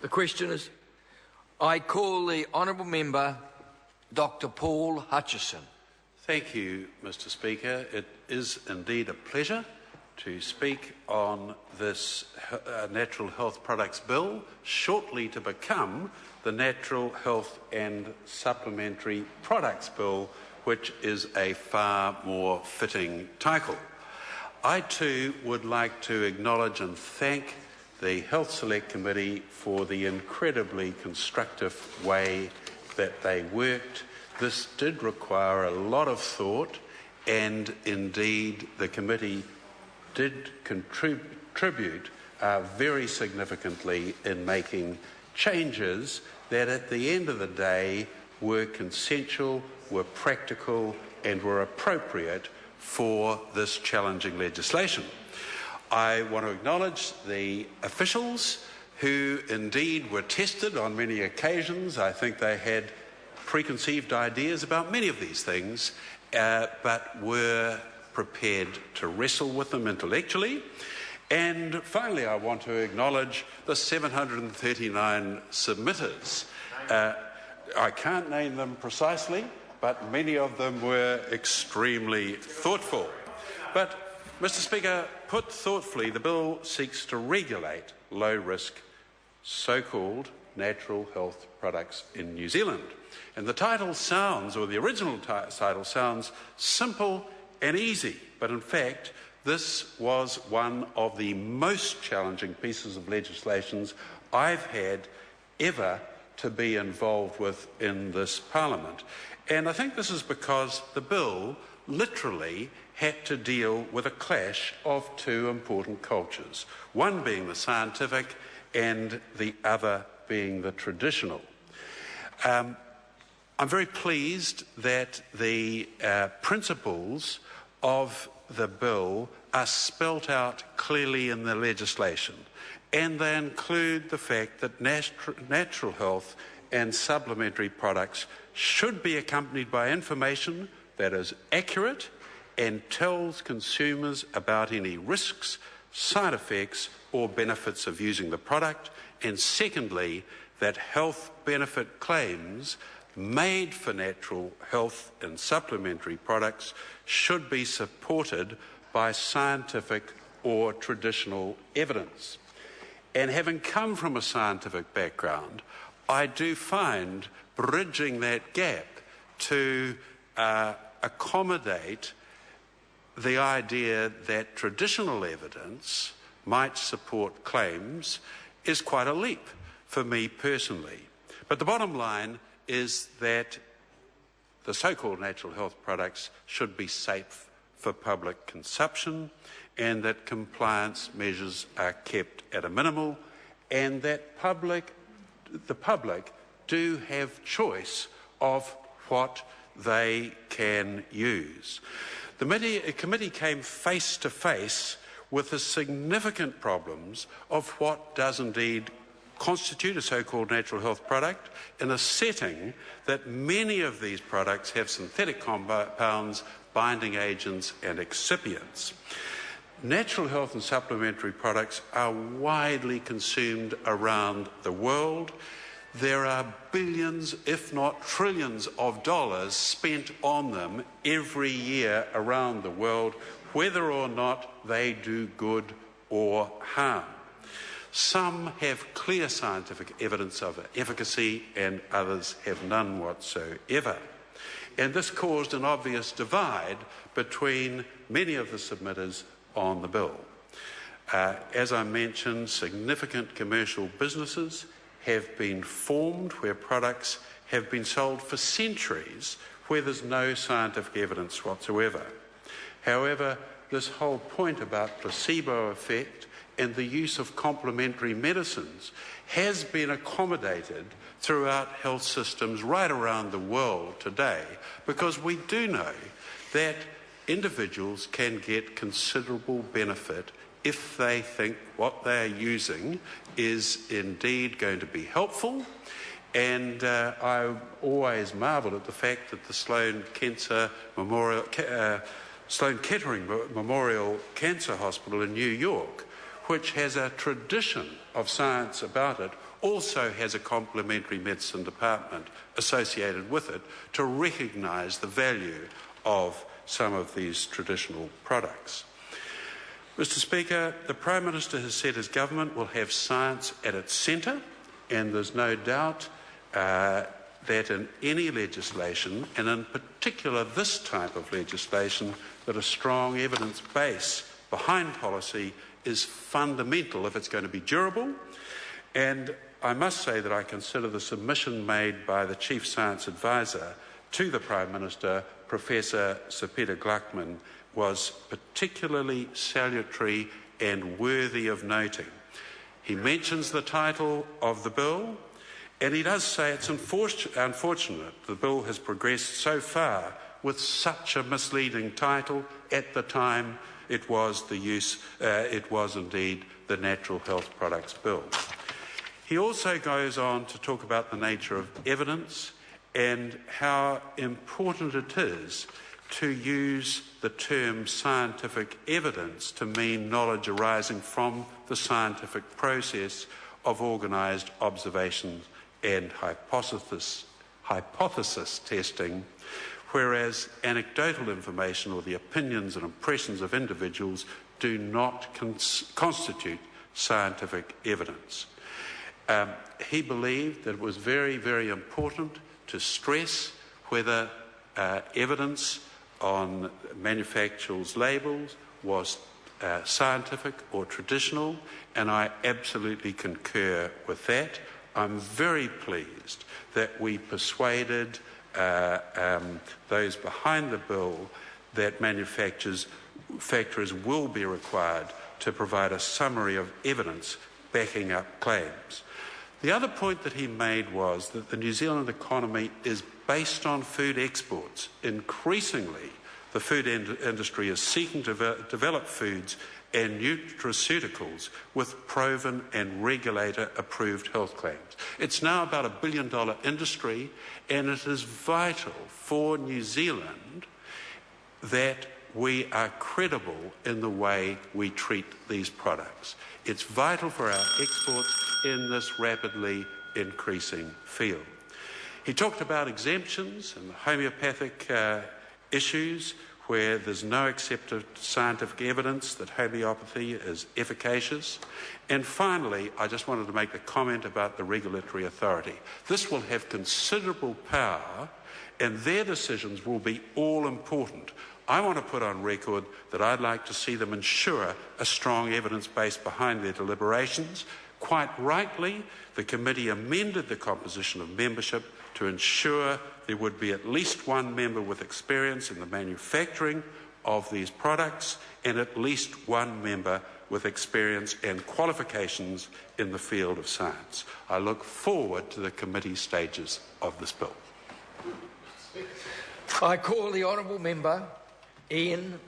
The question is, I call the honourable member Dr Paul Hutchison. Thank you, Mr Speaker. It is indeed a pleasure to speak on this Natural Health Products Bill, shortly to become the Natural Health and Supplementary Products Bill, which is a far more fitting title. I too would like to acknowledge and thank the Health Select Committee for the incredibly constructive way that they worked. This did require a lot of thought, and indeed the committee did contribute very significantly in making changes that at the end of the day were consensual, were practical and were appropriate for this challenging legislation. I want to acknowledge the officials who indeed were tested on many occasions. I think they had preconceived ideas about many of these things, but were prepared to wrestle with them intellectually. And finally, I want to acknowledge the 739 submitters. I can't name them precisely, but many of them were extremely thoughtful. But, Mr Speaker, put thoughtfully, the bill seeks to regulate low-risk, so-called natural health products in New Zealand. And the title sounds, or the original title sounds, simple and easy, but in fact, this was one of the most challenging pieces of legislation I've had ever to be involved with in this Parliament. And I think this is because the bill literally had to deal with a clash of two important cultures, one being the scientific and the other being the traditional. I'm very pleased that the principles of the bill are spelt out clearly in the legislation, and they include the fact that natural health and supplementary products should be accompanied by information that is accurate and tells consumers about any risks, side effects or benefits of using the product, and secondly, that health benefit claims made for natural health and supplementary products should be supported by scientific or traditional evidence. And having come from a scientific background, I do find bridging that gap to accommodate the idea that traditional evidence might support claims is quite a leap for me personally. But the bottom line is that the so-called natural health products should be safe for public consumption, and that compliance measures are kept at a minimal, and that the public do have choice of what they can use. The committee came face to face with the significant problems of what does indeed constitute a so-called natural health product in a setting that many of these products have synthetic compounds, binding agents and excipients. Natural health and supplementary products are widely consumed around the world. There are billions, if not trillions of dollars spent on them every year around the world, whether or not they do good or harm. Some have clear scientific evidence of efficacy and others have none whatsoever. And this caused an obvious divide between many of the submitters on the bill. As I mentioned, significant commercial businesses have been formed where products have been sold for centuries where there's no scientific evidence whatsoever. However, this whole point about placebo effect and the use of complementary medicines has been accommodated throughout health systems right around the world today, because we do know that individuals can get considerable benefit if they think what they're using is indeed going to be helpful. And I always marvel at the fact that the Sloan Kettering Memorial Cancer Hospital in New York, which has a tradition of science about it, also has a complementary medicine department associated with it to recognise the value of some of these traditional products. Mr. Speaker, the Prime Minister has said his government will have science at its centre, and there's no doubt that in any legislation, and in particular this type of legislation, that a strong evidence base behind policy is fundamental if it's going to be durable. And I must say that I consider the submission made by the Chief Science Advisor to the Prime Minister, Professor Sir Peter Gluckman, was particularly salutary and worthy of noting. He mentions the title of the bill, and he does say it's unfortunate the bill has progressed so far with such a misleading title. At the time, it was indeed the Natural Health Products Bill. He also goes on to talk about the nature of evidence and how important it is to use the term scientific evidence to mean knowledge arising from the scientific process of organised observations and hypothesis testing, whereas anecdotal information or the opinions and impressions of individuals do not constitute scientific evidence. He believed that it was very, very important to stress whether evidence on manufacturers' labels was scientific or traditional, and I absolutely concur with that. I'm very pleased that we persuaded those behind the bill that manufacturers will be required to provide a summary of evidence backing up claims. The other point that he made was that the New Zealand economy is based on food exports. Increasingly, the food industry is seeking to develop foods and nutraceuticals with proven and regulator-approved health claims. It's now about $1 billion industry, and it is vital for New Zealand that we are credible in the way we treat these products. It's vital for our exports in this rapidly increasing field. He talked about exemptions and homeopathic issues where there's no accepted scientific evidence that homeopathy is efficacious. And finally, I just wanted to make a comment about the regulatory authority. This will have considerable power, and their decisions will be all important. I want to put on record that I'd like to see them ensure a strong evidence base behind their deliberations. Quite rightly, the committee amended the composition of membership to ensure there would be at least one member with experience in the manufacturing of these products and at least one member with experience and qualifications in the field of science. I look forward to the committee stages of this bill. I call the honourable member Ian